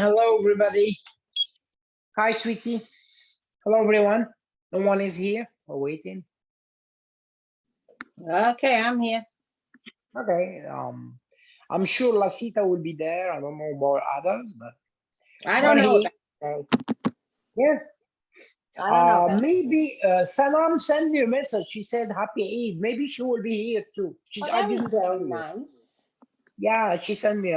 Hello, everybody. Hi, sweetie. Hello, everyone. No one is here. We're waiting. Okay, I'm here. Okay. I'm sure Lasita will be there. I don't know about others, but I don't But know he- about that. yeah. I don't know about Maybe Sanam sent me a message. She said Happy Eid. Maybe she will be here too. that. I That was didn't very tell you. nice. Yeah, she sent me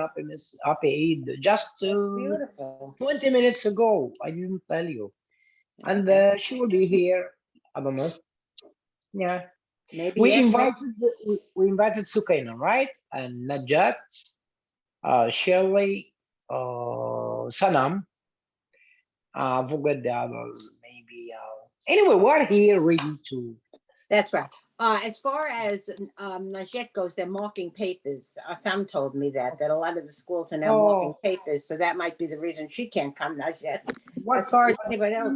Happy Eid just Beautiful. 20 minutes ago. I didn't tell you. And Okay. she will be here. I don't know. Yeah. Maybe We yes, maybe. invited we invited Sukaina, right? And Najat, Shirley, Sanam. Forget the others. Maybe. Anyway, we're here ready to. That's right. As far as Najette goes, they're marking papers. Sam told me that a lot of the schools are now marking Oh, papers, so that might be the reason she can't come, Najette. what? As far as What, anybody else,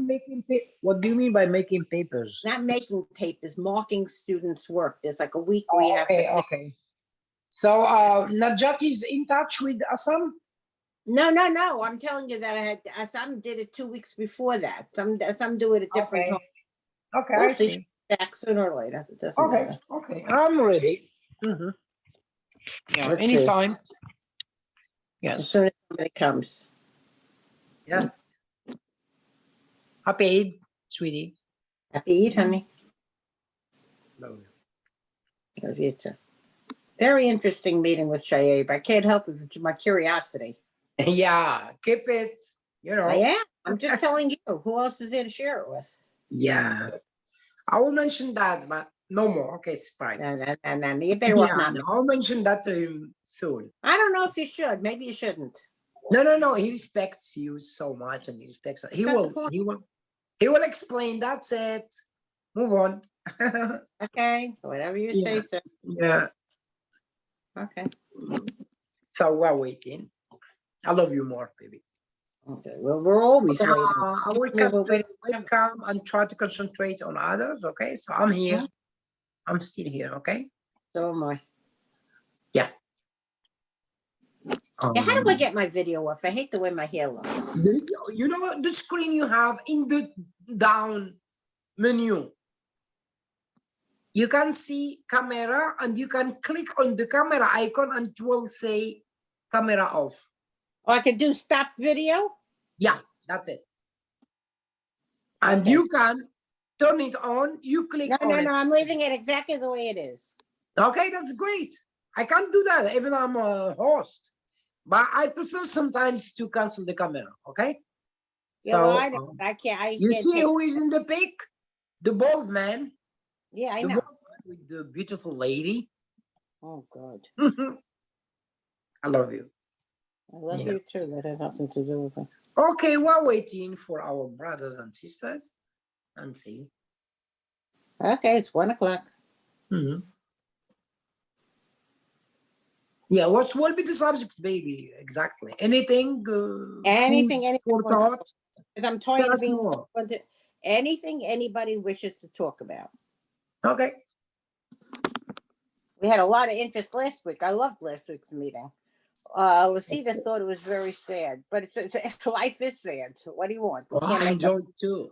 what do you mean by making papers? not making papers, marking students' work. There's like a week where you have Okay, to. okay. So Najat is in touch with Assam. No. I'm telling you that I had some did it 2 weeks before that. Some do it at different Okay, times. okay, We'll I see. see. Back sooner or later. It doesn't Okay, matter. okay, I'm ready. Yeah, Let's see. anytime. As Yes. soon as somebody comes. Yeah. Happy Eid, sweetie. Happy Eid, honey. Love Love you too. Very interesting meeting with Shaib. I can't help it, it's my curiosity. you. Yeah, keep it. You know. I am. I'm just telling you. Who else is there to share it with? Yeah, I will mention that, but no more. Okay, it's fine. No. You better off not. I'll mention that to him soon. I don't know if you should. Maybe you shouldn't. No. He respects you so much, and he respects. He That's the will. point. He will explain. That's it. Move on. Okay. Whatever you say, sir. Yeah. Okay. So we're waiting. I love you more, baby. Okay. Well, we're always Okay, waiting. I will We're cut the waiting. webcam and try to concentrate on others. Okay, so I'm here. Mhm. I'm still here. Okay. So am I. Yeah. Yeah, how do I get my video off? I hate the way my hair looks. You know the screen you have in the down menu. You can see camera and you can click on the camera icon and it will say camera off. Oh, I can do stop video? Yeah, that's it. And Okay. you can turn it on. You click on it. No. I'm leaving it exactly the way it is. Okay, that's great. I can't do that even I'm a host. But I prefer sometimes to cancel the camera. Okay. Yeah, well, I don't. I can't. You can't see take. who is in the pic? The bald man. Yeah, I The know. bald man with the beautiful lady. Oh, God. I love you. I love Yeah. you too. That has nothing to do with it. Okay, we're waiting for our brothers and sisters and see. Okay, it's 1:00. Yeah, what will be the subject, baby? Exactly. Anything? Anything Food for anyone thought? because I'm tired Tell of us being more. anything anybody wishes to talk about. Okay. We had a lot of interest last week. I loved last week's meeting. Lasita thought it was very sad, but it's life is sad. What do you want? We Well, can't I make up. enjoyed too.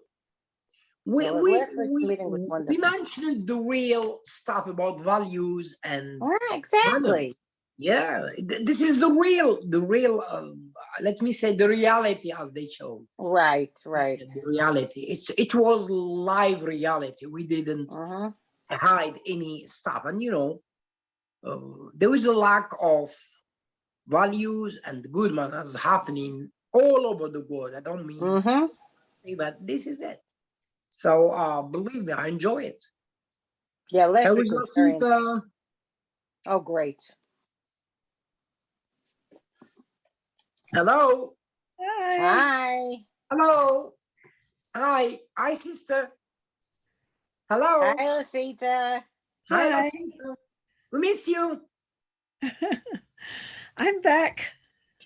We Well, we last week's meeting was we, we wonderful. mentioned the real stuff about values and Exactly. yeah, this is the real let me say the reality as they show. Right. The reality. It was live reality. We didn't hide any stuff, and there is a lack of values and good manners happening all over the world. I don't mean, but this is it. So believe me, I enjoy it. Yeah, last How week is was very. Lasita? Oh, great. Hello. Hi. Hello. Hi, sister. Hello. Hi, Lasita. Hi, Hi. Lasita. We miss you. I'm back.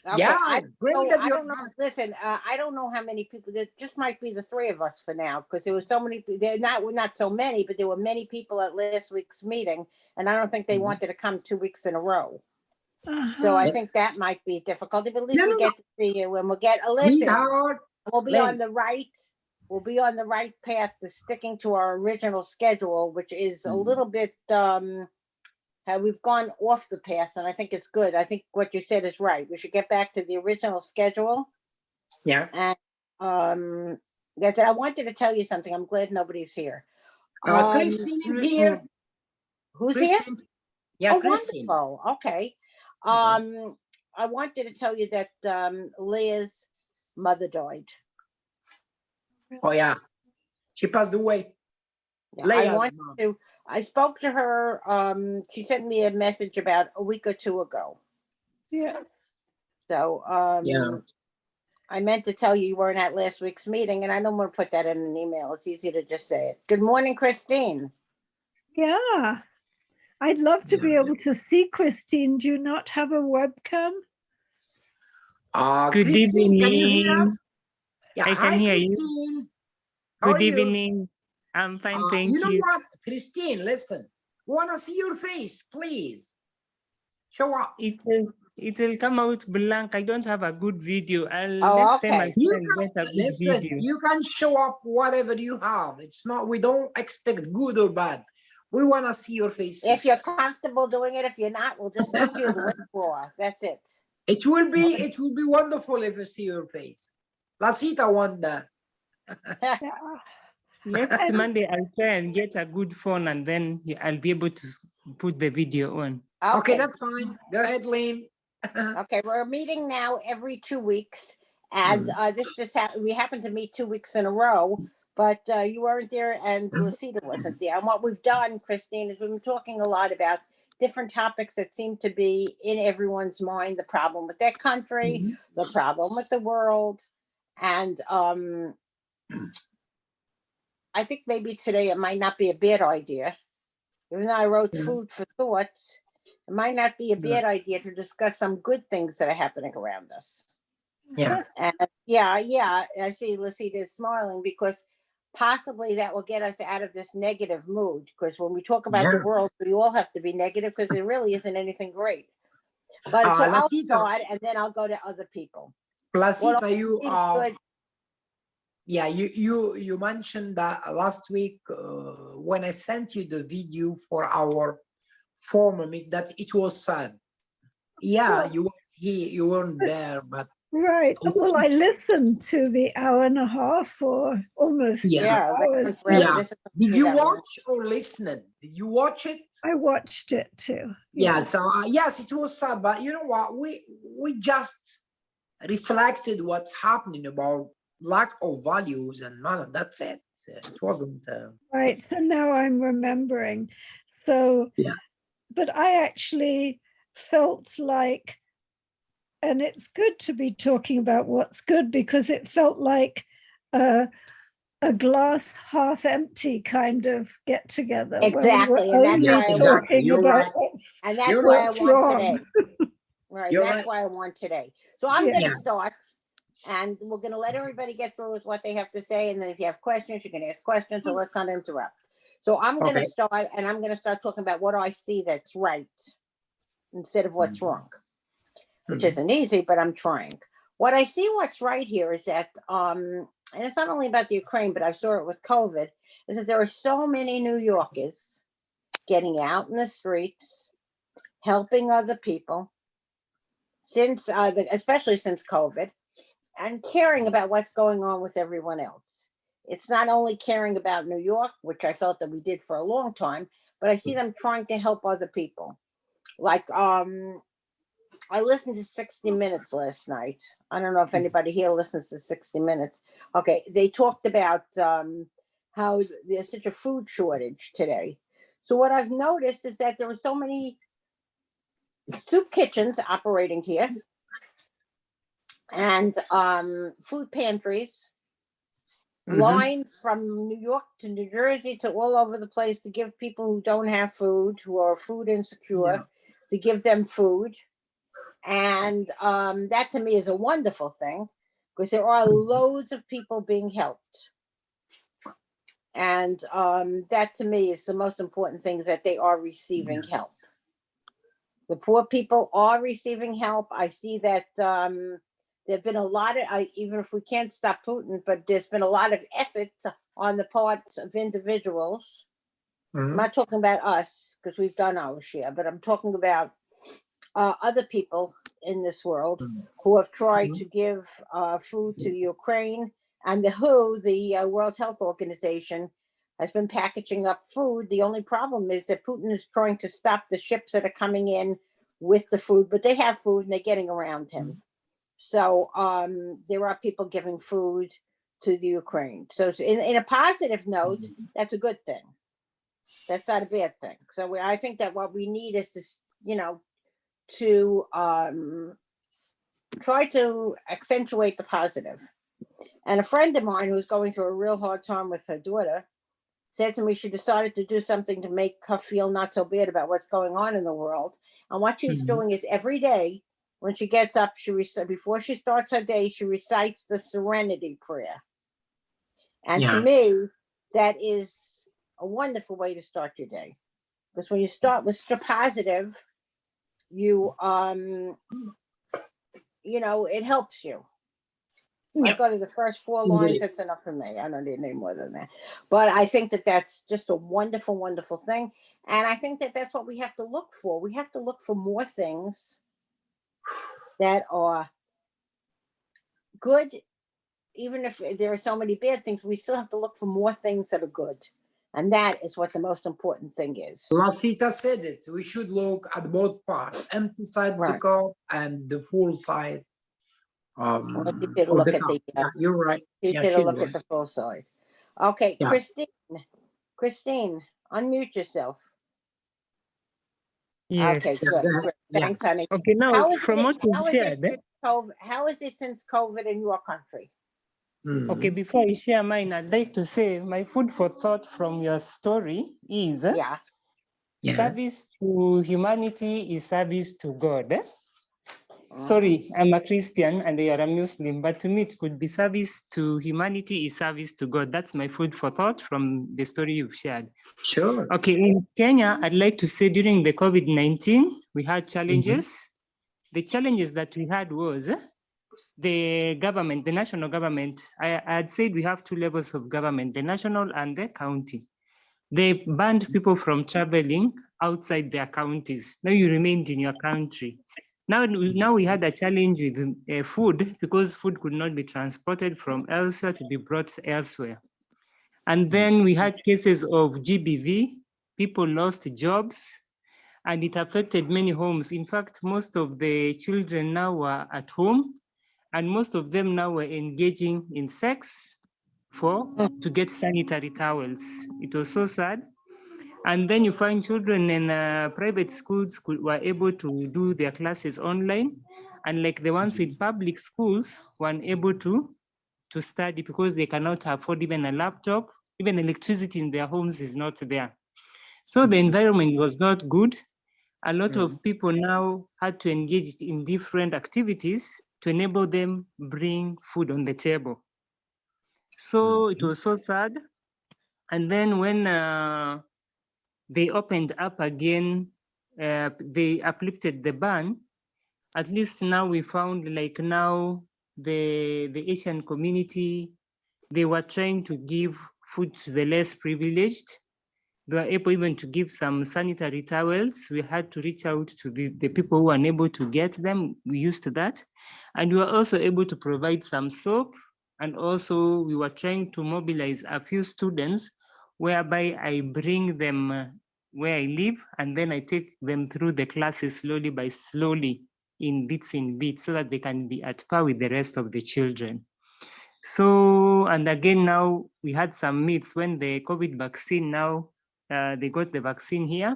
Okay, Yeah, I great don't know. that I you're don't know. back. Listen, I don't know how many people. There just might be the three of us for now because there were so many. There not so many, but there were many people at last week's meeting, and I don't think they wanted to come 2 weeks in a row. So I Yep. think that might be a difficulty, but at least No, we no, get to see you and we'll get, listen, Sweetheart, we'll be Lynn. on the right, we'll be on the right path to sticking to our original schedule, which is a little bit, we've gone off the path, and I think it's good. I think what you said is right. We should get back to the original schedule. Yeah. And that's it. I wanted to tell you something. I'm glad nobody's here. Christine is here. Who's here? Christine. Yeah, Oh, Christine. wonderful. Okay. Okay. I wanted to tell you that Leah's mother died. Oh yeah, she passed away. Yeah, I spoke to her. She sent me a message about a week or two ago. Yes. So Yeah. I meant to tell you you weren't at last week's meeting, and I don't want to put that in an email. It's easy to just say it. Good morning, Christine. Yeah. I'd love to be able to see Christine. Do you not have a webcam? Good Christine, can you hear evening. us? Yeah, I can hi, hear you. Christine. How Good are you? evening. I'm fine, thank You know you. what, Christine, listen. We want to see your face, please. Show up. It will come out blank. I don't have a good video. Oh, Let's say my okay. You friend can, get a good listen, video. you can show up whatever you have. It's not, we don't expect good or bad. We want to see your face. If you're comfortable doing it, if you're not, we'll just put you in the wet floor. That's it. It will be wonderful if you see your face. La cita wonder. Yeah. Next Monday, I'll try and get a good phone and then I'll be able to put the video on. Okay, that's fine. Go ahead, Lynn. Okay, we're meeting now every 2 weeks, and this just happened. We happened to meet 2 weeks in a row, but you weren't there, and Lucita wasn't there. And what we've done, Christine, is we've been talking a lot about different topics that seem to be in everyone's mind: the problem with their country, the problem with the world, and I think maybe today it might not be a bad idea. Even though I wrote food for thought, it might not be a bad idea to discuss some good things that are happening around us. Yeah. And yeah, I see Lucita is smiling because possibly that will get us out of this negative mood. Because when we talk about the world, we all have to be negative because there really isn't anything great. But so I'll start and then I'll go to other people. Placita, you mentioned that last week when I sent you the video for our former meet that it was sad. Yeah, you weren't there, but right. Well, I listened to the hour and a half or almost 2 hours. Yeah. Did you watch or listen? Did you watch it? I watched it too. Yeah. So yes, it was sad, but you know what? We just reflected what's happening about lack of values and none of that's it. It wasn't right. So now I'm remembering. So but I actually felt like, and it's good to be talking about what's good because it felt like a glass half empty kind of get together. Exactly, and that's why I want. You're right. And that's why I want today. Right, You're that's why I want today. So I'm going to start, and we're going to let everybody get through with what they have to say, and then if you have questions, you can ask questions. So let's not interrupt. So I'm going to start, and I'm going to start talking about what I see that's right instead of what's wrong, which isn't easy, but I'm trying. What I see what's right here is that, and it's not only about the Ukraine, but I saw it with COVID, is that there are so many New Yorkers getting out in the streets, helping other people, since especially since COVID, and caring about what's going on with everyone else. It's not only caring about New York, which I felt that we did for a long time, but I see them trying to help other people. Like I listened to 60 Minutes last night. I don't know if anybody here listens to 60 Minutes. Okay, they talked about how there's such a food shortage today. So what I've noticed is that there are so many soup kitchens operating here and food pantries, lines from New York to New Jersey to all over the place to give people who don't have food, who are food insecure, to give them food. And that to me is a wonderful thing because there are loads of people being helped. And that to me is the most important thing, is that they are receiving help. The poor people are receiving help. I see that there've been a lot of, even if we can't stop Putin, but there's been a lot of efforts on the part of individuals. I'm not talking about us because we've done our share, but I'm talking about other people in this world who have tried to give food to Ukraine, and the WHO, the World Health Organization, has been packaging up food. The only problem is that Putin is trying to stop the ships that are coming in with the food, but they have food and they're getting around him. So there are people giving food to the Ukraine. So in a positive note, that's a good thing. That's not a bad thing. So I think that what we need is to, you know, to try to accentuate the positive. And a friend of mine who's going through a real hard time with her daughter said to me she decided to do something to make her feel not so bad about what's going on in the world. And what she's doing is every day when she gets up, before she starts her day, she recites the Serenity Prayer. And to me, that is a wonderful way to start your day. Because when you start with positive, you you know, it helps you. I go to the first 4 lines, that's enough for me. I don't need any more than that. But I think that that's just a wonderful, wonderful thing. And I think that that's what we have to look for. We have to look for more things that are good. Even if there are so many bad things, we still have to look for more things that are good. And that is what the most important thing is. Lasita said it. We should look at both parts, empty side of the cup and the full side. You're right. You should look at the full side. Okay, Christine, unmute yourself. Yes. Okay, good. Thanks, honey. Okay, now from what you shared. How is it since COVID in your country? Okay, before I share mine, I'd like to say my food for thought from your story is service to humanity is service to God. Sorry, I'm a Christian and you are a Muslim, but to me it could be service to humanity is service to God. That's my food for thought from the story you've shared. Sure. Okay, in Kenya, I'd like to say during the COVID-19, we had challenges. The challenges that we had was the government, the national government. I had said we have 2 levels of government, the national and the county. They banned people from traveling outside their counties. Now you remained in your country. Now we had a challenge with food because food could not be transported from elsewhere to be brought elsewhere. And then we had cases of GBV, people lost jobs, and it affected many homes. In fact, most of the children now were at home, and most of them now were engaging in sex to get sanitary towels. It was so sad. And then you find children in private schools were able to do their classes online, and like the ones in public schools were unable to study because they cannot afford even a laptop, even electricity in their homes is not there. So the environment was not good. A lot of people now had to engage in different activities to enable them bring food on the table. So it was so sad. And then when they opened up again, they uplifted the ban. At least now we found like now the Asian community, they were trying to give food to the less privileged. They were able even to give some sanitary towels. We had to reach out to the people who were unable to get them. We used that. And we were also able to provide some soap. And also we were trying to mobilize a few students whereby I bring them where I live, and then I take them through the classes slowly by slowly in bits so that they can be at par with the rest of the children. So, and again, now we had some myths when the COVID vaccine now, they got the vaccine here.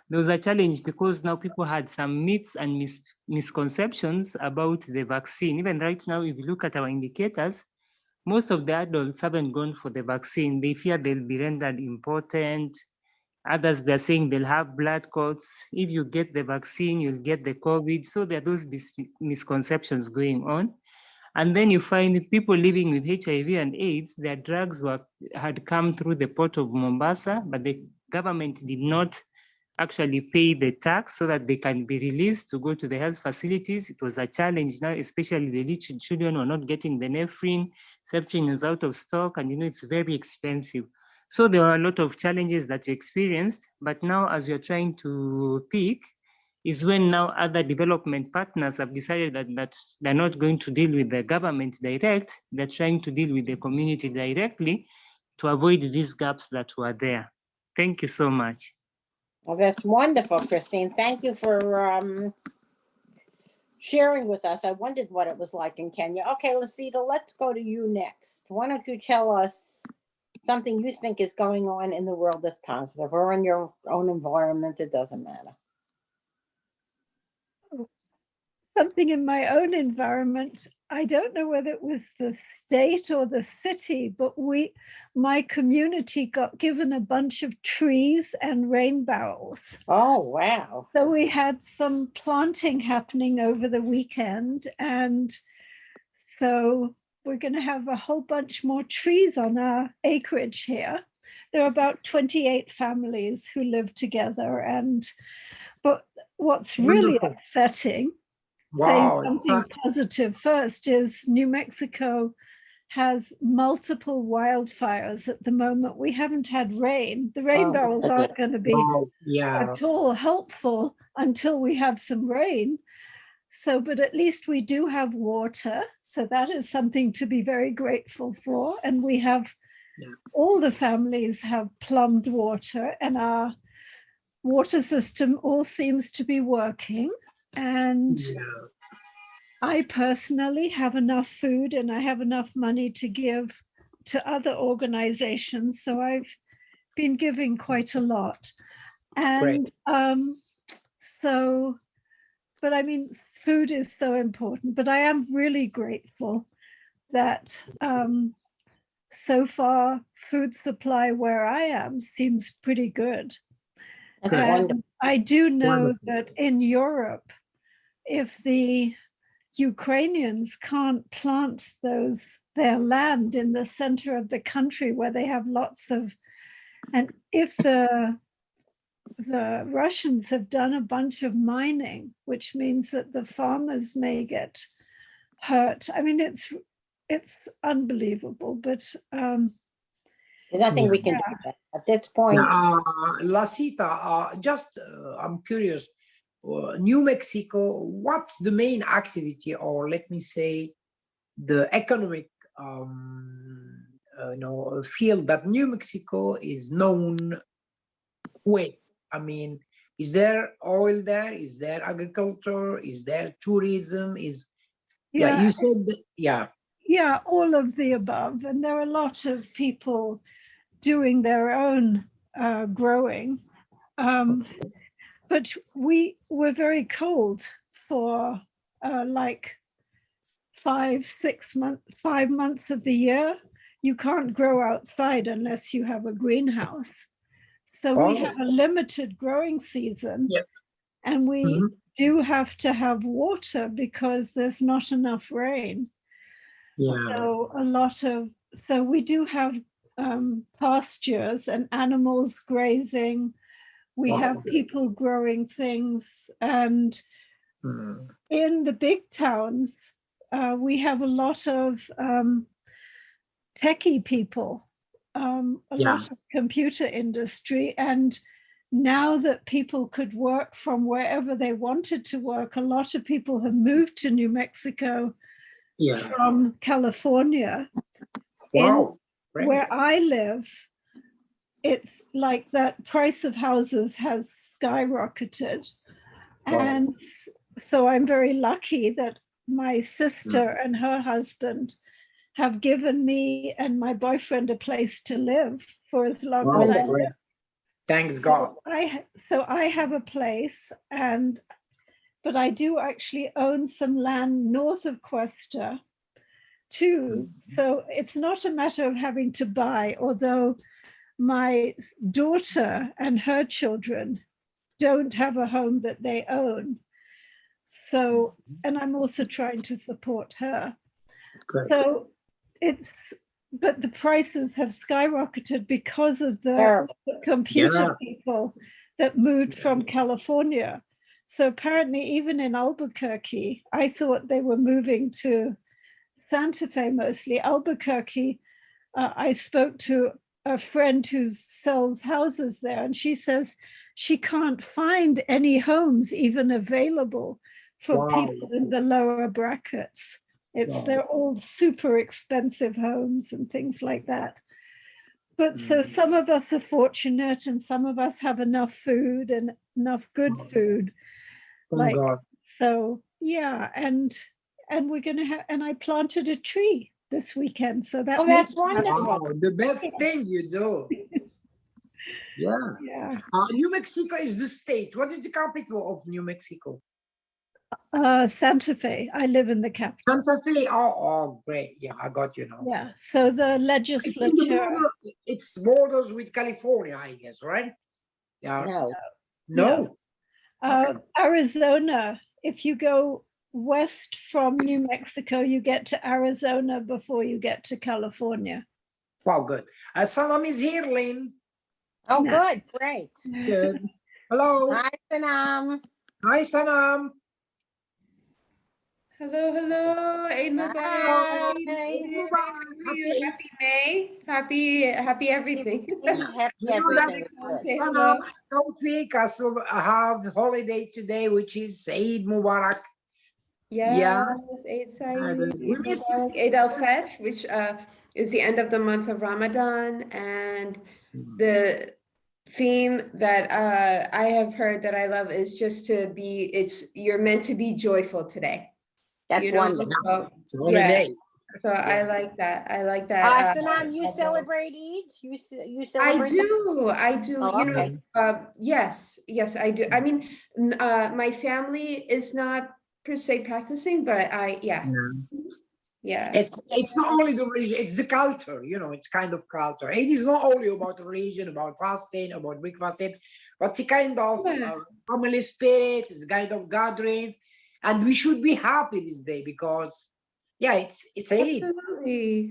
There was a challenge because now people had some myths and misconceptions about the vaccine. Even right now, if you look at our indicators, most of the adults haven't gone for the vaccine. They fear they'll be rendered impotent. Others, they're saying they'll have blood clots. If you get the vaccine, you'll get the COVID. So there are those misconceptions going on. And then you find people living with HIV and AIDS, their drugs had come through the port of Mombasa, but the government did not actually pay the tax so that they can be released to go to the health facilities. It was a challenge now, especially the little children were not getting the Nephrine. Septrin is out of stock, and it's very expensive. So there are a lot of challenges that we experienced, but now as you're trying to pick, is when now other development partners have decided that they're not going to deal with the government direct, they're trying to deal with the community directly to avoid these gaps that were there. Thank you so much. Well, that's wonderful, Christine. Thank you for sharing with us. I wondered what it was like in Kenya. Okay, Lasita, let's go to you next. Why don't you tell us something you think is going on in the world that's positive, or in your own environment? It doesn't matter. Something in my own environment. I don't know whether it was the state or the city, but my community got given a bunch of trees and rain barrels. Oh, wow. So we had some planting happening over the weekend. And so we're going to have a whole bunch more trees on our acreage here. There are about 28 families who live together. But what's really upsetting, saying something positive first, is New Mexico has multiple wildfires at the moment. We haven't had rain. The rain barrels aren't going to be at all helpful until we have some rain. So, but at least we do have water. So that is something to be very grateful for. And we have, all the families have plumbed water, and our water system all seems to be working. And I personally have enough food and I have enough money to give to other organizations. So I've been giving quite a lot. And but I mean, food is so important, but I am really grateful that so far food supply where I am seems pretty good. And I do know that in Europe, if the Ukrainians can't plant their land in the center of the country where they have lots of, and if the Russians have done a bunch of mining, which means that the farmers may get hurt. I mean, it's unbelievable, but there's nothing we can do at this point. Lasita, just I'm curious. New Mexico, what's the main activity, or let me say, the economic field that New Mexico is known with? I mean, is there oil there? Is there agriculture? Is there tourism? You said all of the above. And there are a lot of people doing their own growing. But we were very cold for like 5 months of the year. You can't grow outside unless you have a greenhouse. So we have a limited growing season, and we do have to have water because there's not enough rain. So we do have pastures and animals grazing. We have people growing things, and in the big towns, we have a lot of techie people, a lot of computer industry. And now that people could work from wherever they wanted to work, a lot of people have moved to New Mexico from California. Where I live, it's like that price of houses has skyrocketed. And so I'm very lucky that my sister and her husband have given me and my boyfriend a place to live for as long as I live. Thanks God. So I have a place, but I do actually own some land north of Cuesta too. So it's not a matter of having to buy, although my daughter and her children don't have a home that they own. So, and I'm also trying to support her. So but the prices have skyrocketed because of the computer people that moved from California. So apparently, even in Albuquerque, I thought they were moving to Santa Fe mostly. Albuquerque, I spoke to a friend who sells houses there, and she says she can't find any homes even available for people in the lower brackets. They're all super expensive homes and things like that. But so some of us are fortunate, and some of us have enough food and enough good food. Thank God. So yeah, and we're gonna have, and I planted a tree this weekend. So that that's wonderful. Wow, the best thing you do. Yeah. Yeah. New Mexico is the state. What is the capital of New Mexico? Santa Fe. I live in the capital. Santa Fe. Oh, great. Yeah, I got you now. Yeah. So the legislature. It's borders with California, I guess, right? Yeah. No. Okay. Arizona. If you go west from New Mexico, you get to Arizona before you get to California. Wow, good. Sanam is here, Lynn. Oh, good. Great. Good. Hello. Hi, Sanam. Hi, Sanam. Hello, Eid Mubarak. Happy May. Happy everything. Happy You know that everything. Sanam, Tawfiq also have holiday today, which is Eid Mubarak. Yes, Eid Saeed, We Eid miss Mubarak, Eid al-Fitr, which is the end of the month of Ramadan, and the theme that I have heard that I love is just to be, you're meant to be joyful today. That's wonderful. So, It's a holiday. so I like that. I like that. Sanam, you celebrate Eid? You celebrate? I do. Oh, you know, yes, I do. I mean, my family is not per se practicing, but yeah. It's not only the religion, it's the culture, you know, it's kind of culture. It is not only about religion, about fasting, about breakfasting, but it's a kind of family spirit, it's a kind of gathering. And we should be happy this day because, it's Eid.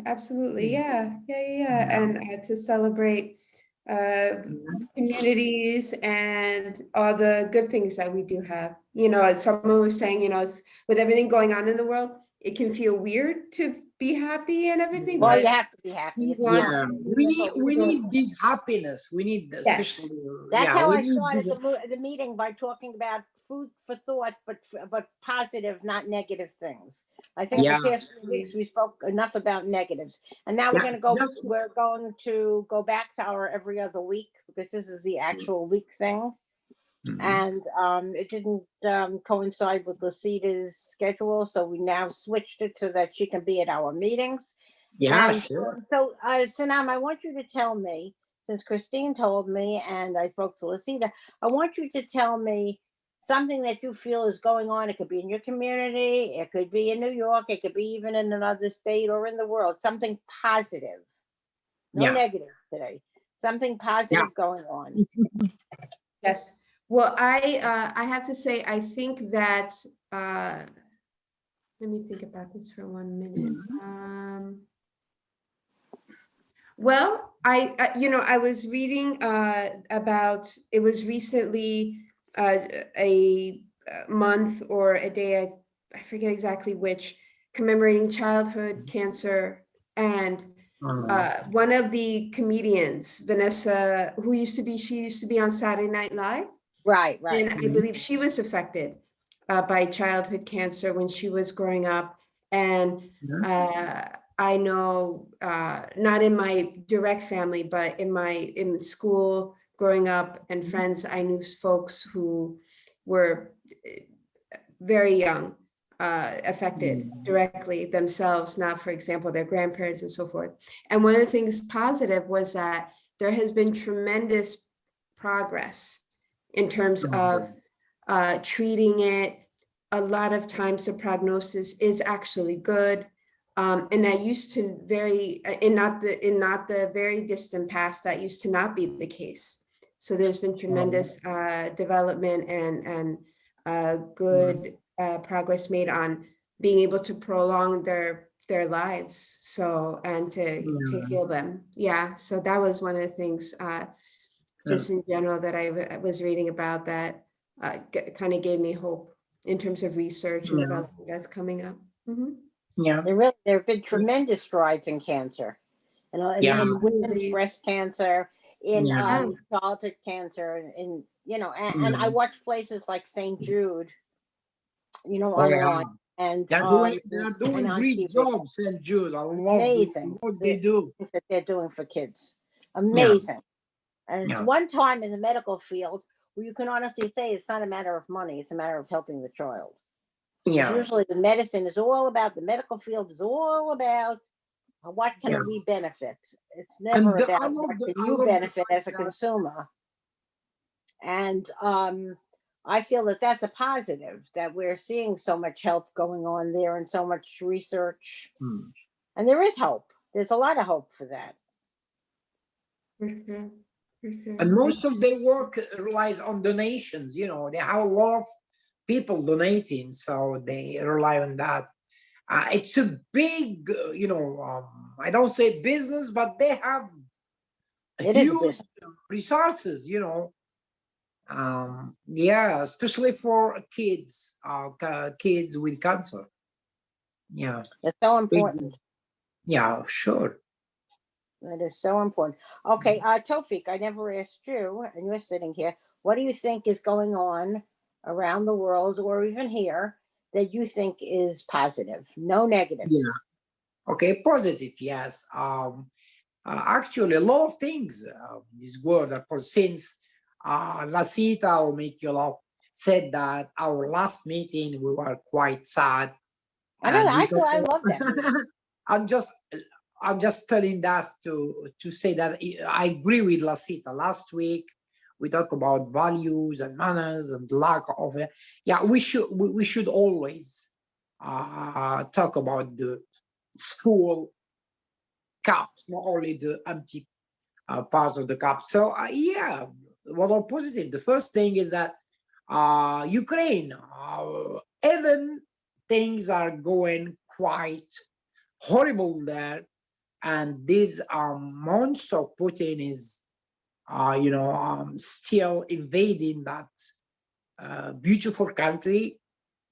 Absolutely. Yeah. And to celebrate communities and all the good things that we do have. You know, as someone was saying, you know, with everything going on in the world, it can feel weird to be happy and everything. Well, you have to be happy. We need this happiness. We need especially. That's how I started the meeting, by talking about food for thought, but positive, not negative things. I think the past few weeks we spoke enough about negatives, and now we're going to go back to our every other week, because this is the actual week thing. And it didn't coincide with Lucida's schedule, so we now switched it so that she can be at our meetings. Sure. So Sanam, I want you to tell me, since Christine told me and I spoke to Lucida, I want you to tell me something that you feel is going on. It could be in your community, it could be in New York, it could be even in another state or in the world, something positive. No negative today. Something positive going on. Yes. Well, I have to say, I think that, let me think about this for 1 minute. Well, I was reading about, it was recently a month or a day, I forget exactly which, commemorating childhood cancer. And one of the comedians, Vanessa, she used to be on Saturday Night Live. Right. And I believe she was affected by childhood cancer when she was growing up. And I know, not in my direct family, but in school growing up and friends, I knew folks who were very young, affected directly themselves, not, for example, their grandparents and so forth. And one of the things positive was that there has been tremendous progress in terms of treating it. A lot of times the prognosis is actually good. And that used to in not the very distant past, that used to not be the case. So there's been tremendous development and good progress made on being able to prolong their lives. So, and to heal them. Yeah. So that was one of the things just in general that I was reading about that kind of gave me hope in terms of research and development that's coming up. Yeah. There have been tremendous strides in cancer, and in women's breast cancer, in childhood cancer, and and I watch places like St. Jude, online, and they're doing great TV. jobs, St. Jude. I love Amazing what they do. things that they're doing for kids. Amazing. And it's one time in the medical field where you can honestly say it's not a matter of money, it's a matter of helping the child. Usually the medicine is all about, the medical field is all about what can we benefit. It's never about what can you benefit as a consumer. And I feel that that's a positive, that we're seeing so much help going on there and so much research. And there is hope. There's a lot of hope for that. And most of their work relies on donations. They have a lot of people donating, so they rely on that. It's a big, I don't say business, but they have huge resources, especially for kids, kids with cancer. Yeah. That's so important. Yeah, sure. That is so important. Okay, Tofik, I never asked you, and you're sitting here. What do you think is going on around the world or even here that you think is positive? No negatives. Yeah. Okay, positive, yes. Actually, a lot of things this world, since Lasita, or Make You Laugh, said that our last meeting we were quite sad. I know. I love that. I'm just telling that to say that I agree with Lasita. Last week we talked about values and manners and lack of it. Yeah, we should always talk about the full cups, not only the empty parts of the cup. So yeah, what are positive? The first thing is that Ukraine, even things are going quite horrible there, and this monster of Putin is, still invading that beautiful country.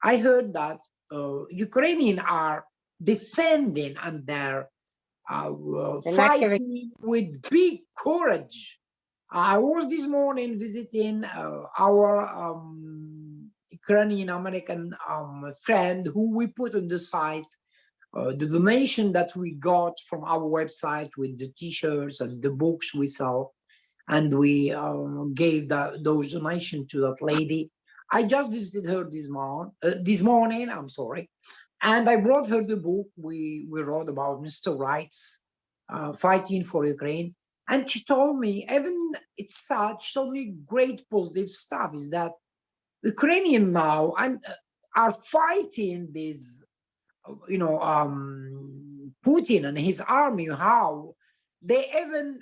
I heard that Ukrainians are defending and they're fighting with big courage. I was this morning visiting our Ukrainian American friend who we put on the site. The donation that we got from our website with the t-shirts and the books we sell, and we gave those donations to that lady. I just visited her this morning, I'm sorry, and I brought her the book we wrote about Mr. Rights fighting for Ukraine. And she told me, even it's such so many great positive stuff, is that Ukrainians now are fighting this, Putin and his army, how they even,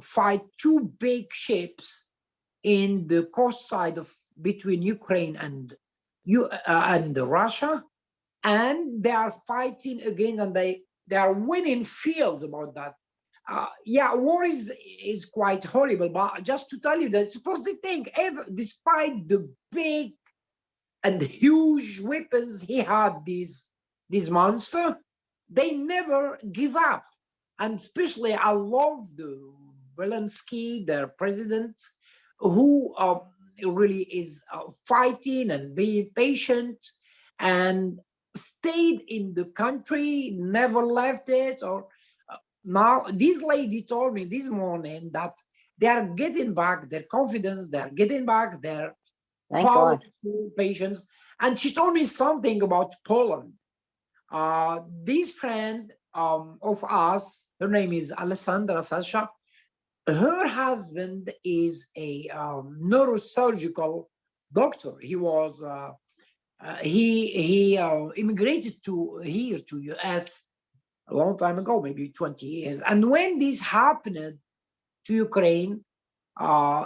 fight two big ships in the coast side between Ukraine and Russia, and they are fighting again, and they are winning fields about that. War is quite horrible, but just to tell you that it's supposed to think, despite the big and huge weapons he had, this monster, they never give up. And especially I love the Zelensky, their president, who really is fighting and being patient and stayed in the country, never left it. Or now this lady told me this morning that they are getting back their confidence, they are getting back their powerful patience. And she told me something about Poland. This friend of us, her name is Alessandra Sasha. Her husband is a neurosurgical doctor. He was he immigrated here to US a long time ago, maybe 20 years. And when this happened to Ukraine,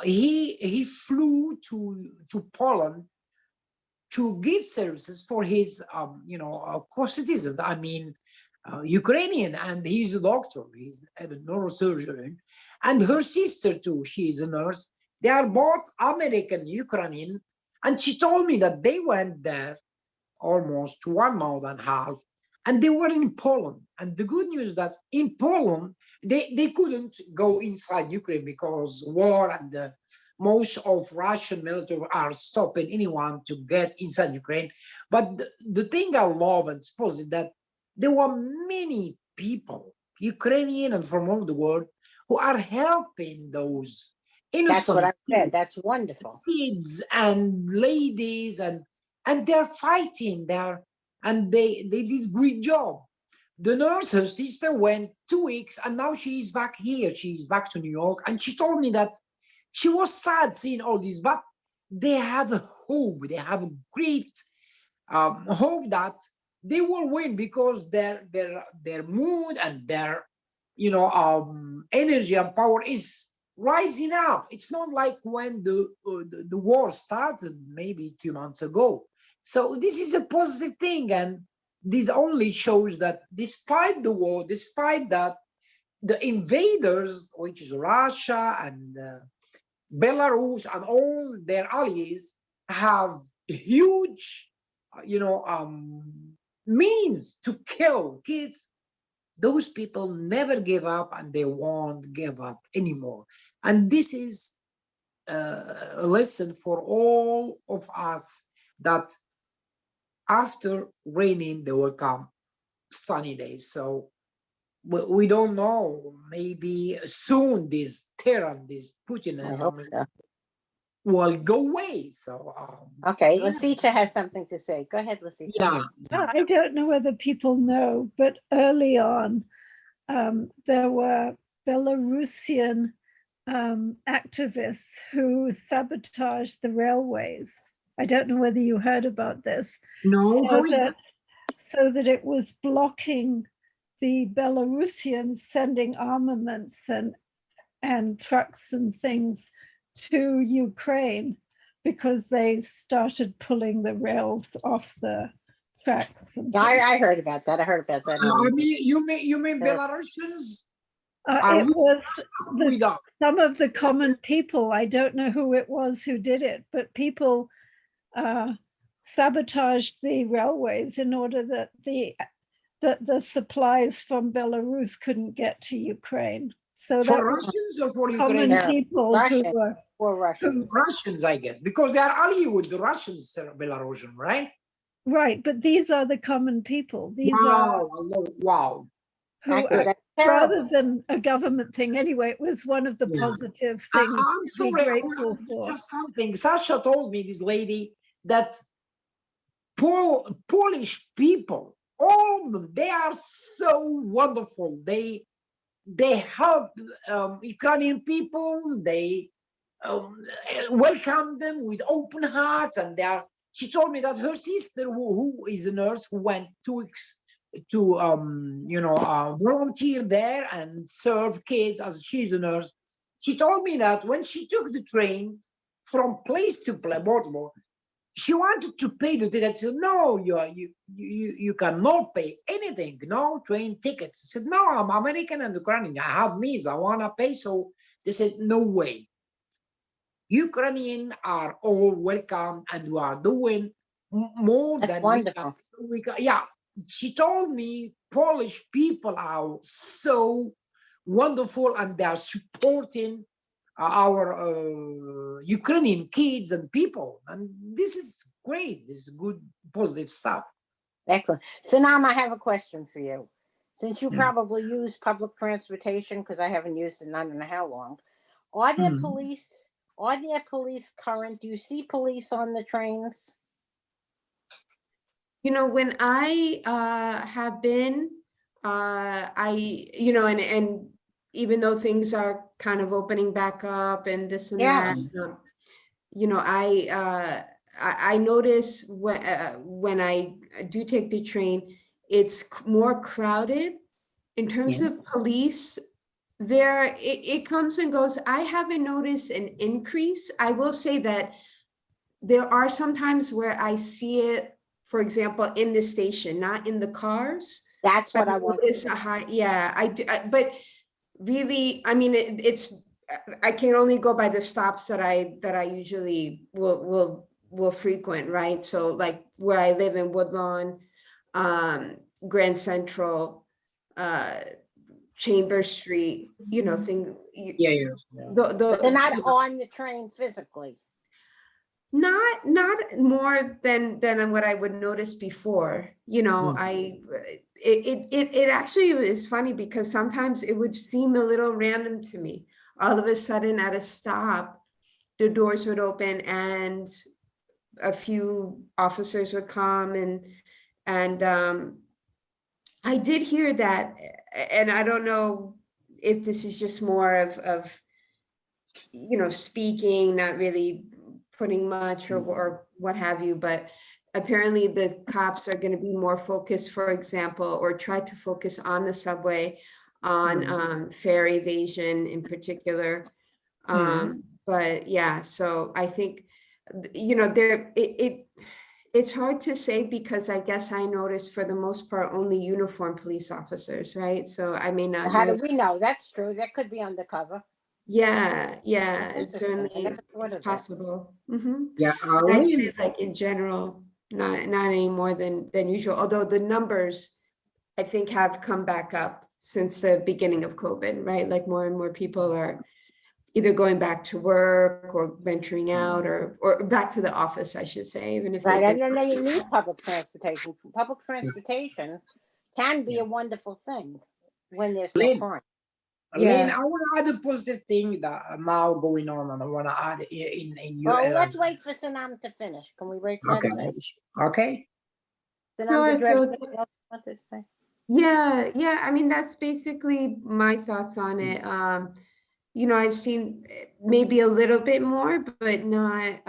he flew to Poland to give services for his co-citizens. I mean, Ukrainian, and he's a doctor. He's a neurosurgeon, and her sister too. She's a nurse. They are both American Ukrainian, and she told me that they went there almost 1 month and a half, and they were in Poland. And the good news that in Poland they couldn't go inside Ukraine because war and most of Russian military are stopping anyone to get inside Ukraine. But the thing I love and suppose is that there were many people, Ukrainian and from all over the world, who are helping those innocent That's what I said. That's wonderful. kids and ladies, and they're fighting there, and they did a great job. The nurse, her sister, went 2 weeks, and now she's back here. She's back to New York, and she told me that she was sad seeing all this, but they have a hope. They have a great hope that they will win because their mood and their energy and power is rising up. It's not like when the war started maybe 2 months ago. So this is a positive thing, and this only shows that despite the war, despite that, the invaders, which is Russia and Belarus and all their allies, have huge, means to kill kids. Those people never give up, and they won't give up anymore. And this is a lesson for all of us, that after raining, there will come sunny days. So we don't know, maybe soon this terror, this Putinism will go away. So okay, Lisita has something to say. Go ahead, Lisita. Yeah. I don't know whether people know, but early on, there were Belarusian activists who sabotaged the railways. I don't know whether you heard about this. No, so that it was blocking the Belarusians sending armaments and trucks and things to Ukraine, because they started pulling the rails off the tracks. I heard about that. I heard about that. I mean, you mean Belarusians? It was some of the common people. I don't know who it was who did it, but people sabotaged the railways in order that the supplies from Belarus couldn't get to Ukraine. So for Russians or for common Ukrainians? people who were for Russians. Russians, I guess, because they are allied with the Russians, Belarusian, right? right, but these are the common people. These are Wow. who, rather than a government thing. Anyway, it was one of the positive things I'm to be sorry, grateful for. just something. Sasha told me, this lady, that Polish people, all of them, they are so wonderful. They help Ukrainian people. They welcome them with open hearts, and she told me that her sister, who is a nurse, who went 2 weeks to volunteer there and serve kids as she's a nurse. She told me that when she took the train from place to place, Baltimore, she wanted to pay the ticket. She said, no, you cannot pay anything, no train tickets. I said, no, I'm American and Ukrainian. I have means, I want to pay. So they said, no way. Ukrainians are all welcome, and we are doing more than wonderful. we can. Yeah, she told me Polish people are so wonderful, and they are supporting our Ukrainian kids and people, and this is great. This is good, positive stuff. Excellent. Sanam, I have a question for you. Since you probably use public transportation, because I haven't used it in I don't know how long, are there police? Are there police current? Do you see police on the trains? You know, when I have been, and even though things are kind of opening back up and this and that, I notice when I do take the train, it's more crowded. In terms of police, it comes and goes. I haven't noticed an increase. I will say that there are some times where I see it, for example, in the station, not in the cars. That's what I I've want. noticed a high, yeah, I do, but really, I mean, it's, I can only go by the stops that I usually will frequent, right? So like where I live in Woodlawn, Grand Central, Chambers Street, you know, Yeah. But they're not on the train physically. not more than what I would notice before, you know. It actually is funny because sometimes it would seem a little random to me. All of a sudden at a stop, the doors would open and a few officers would come, and I did hear that, and I don't know if this is just more of you know, speaking, not really putting much or what have you, but apparently the cops are going to be more focused, for example, or try to focus on the subway, on fare evasion in particular. But yeah, so I think, you know, it's hard to say because I guess I noticed for the most part only uniformed police officers, right? So I may not How know. do we know? That's true. That could be undercover. Yeah, That's it's interesting. certainly, What it's is it? possible. Yeah, But I'd say really. like in general, not any more than usual, although the numbers I think have come back up since the beginning of COVID, right? Like more and more people are either going back to work or venturing out or back to the office, I should say, even if they've Right, been. and then you need public transportation. Public transportation can be a wonderful thing when there's no Lynn, crime. Lynn, Yeah. I want to add a positive thing that now going on, and I want to add in your. Well, let's wait for Sanam to finish. Can we wait for her Okay. to finish? Okay. Sanam, did you have Sure, so anything else you want to say? yeah, I mean, that's basically my thoughts on it. You know, I've seen maybe a little bit more, but not,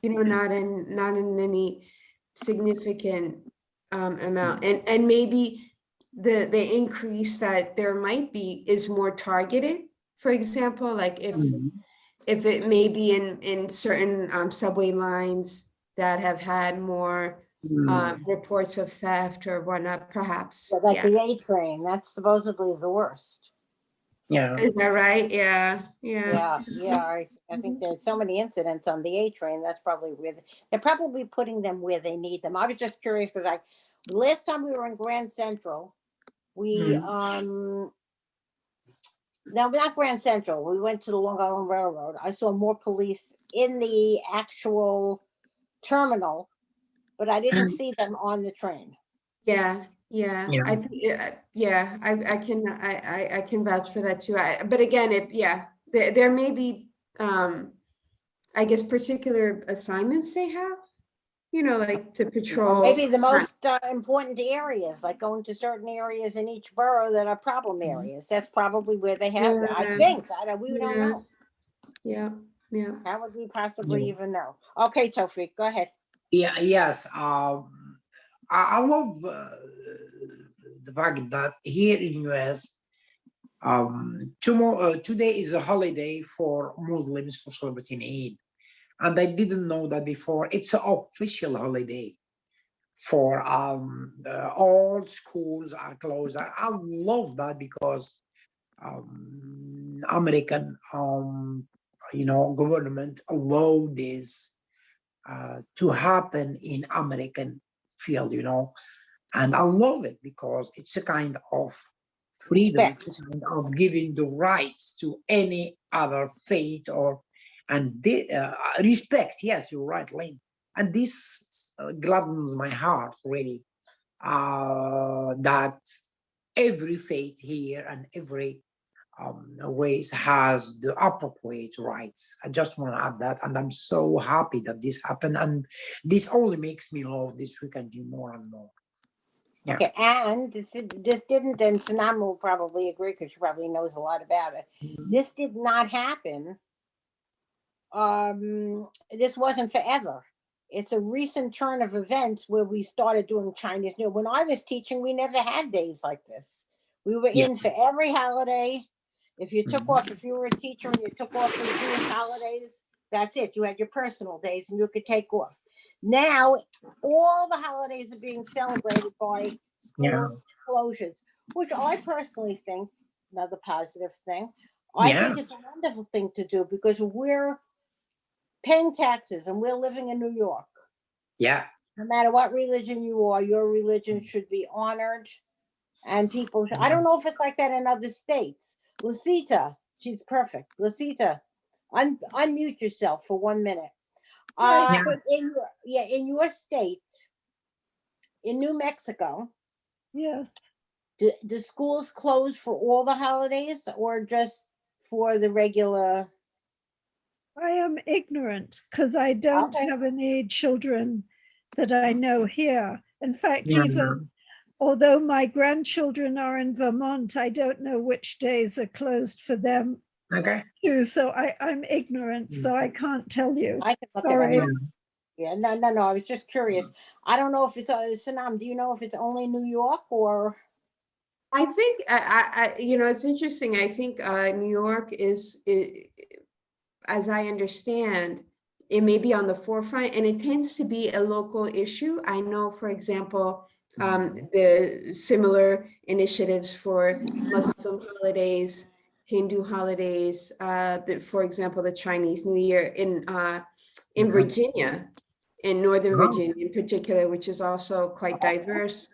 you know, not in any significant amount. And maybe the increase that there might be is more targeted. For example, like if it may be in certain subway lines that have had more reports of theft or whatnot, perhaps. But like Yeah. the A train, that's supposedly the worst. Yeah. Is that right? Yeah. Yeah. I think there's so many incidents on the A train. That's probably where they're probably putting them where they need them. I was just curious because last time we were in Grand Central, we no, not Grand Central. We went to the Long Island Railroad. I saw more police in the actual terminal, but I didn't see them on the train. Yeah. I think, yeah, I can vouch for that too. But again, there may be, I guess, particular assignments they have, you know, like to patrol. Maybe the most important areas, like going to certain areas in each borough that are problem areas. That's probably where they have it. I think. We don't know. Yeah. How would we possibly even know? Okay, Tofik, go ahead. Yeah. Yes. I love the fact that here in US, today is a holiday for Muslims for celebrating Eid, and I didn't know that before. It's an official holiday for all schools are closed. I love that because American government allow this to happen in American field, and I love it because it's a kind of freedom, it's a kind of giving the rights to any other faith and respect. Yes, you're right, Lynn. And this gladdens my heart really, that every faith here and every race has the appropriate rights. I just want to add that, and I'm so happy that this happened, and this only makes me love this weekend more and more. Yeah. Okay, and this didn't, and Sanam will probably agree because she probably knows a lot about it. This did not happen. This wasn't forever. It's a recent turn of events where we started doing Chinese New Year. When I was teaching, we never had days like this. We were in for every holiday. If you took off, if you were a teacher and you took off for the Jewish holidays, that's it. You had your personal days and you could take off. Now, all the holidays are being celebrated by Yeah. school closures, which I personally think, another positive thing, I Yeah. think it's a wonderful thing to do because we're paying taxes and we're living in New York. Yeah. No matter what religion you are, your religion should be honored. And people, I don't know if it's like that in other states. Lucita, she's perfect. Lucita, unmute yourself for 1 minute. Right, but In your state, in New Mexico, yes, do schools close for all the holidays or just for the regular? I am ignorant because I don't Okay. have any children that I know here. In fact, Yeah. even although my grandchildren are in Vermont, I don't know which days are closed for them Okay. too. So I'm ignorant, so I can't tell you. I can look Sorry. it up. Yeah, no. I was just curious. I don't know if it's Sanam. Do you know if it's only New York or? I think, it's interesting. I think New York is, as I understand, it may be on the forefront and it tends to be a local issue. I know, for example, the similar initiatives for Muslim holidays, Hindu holidays, for example, the Chinese New Year in Virginia, in Northern Oh. Virginia in particular, which is also quite diverse.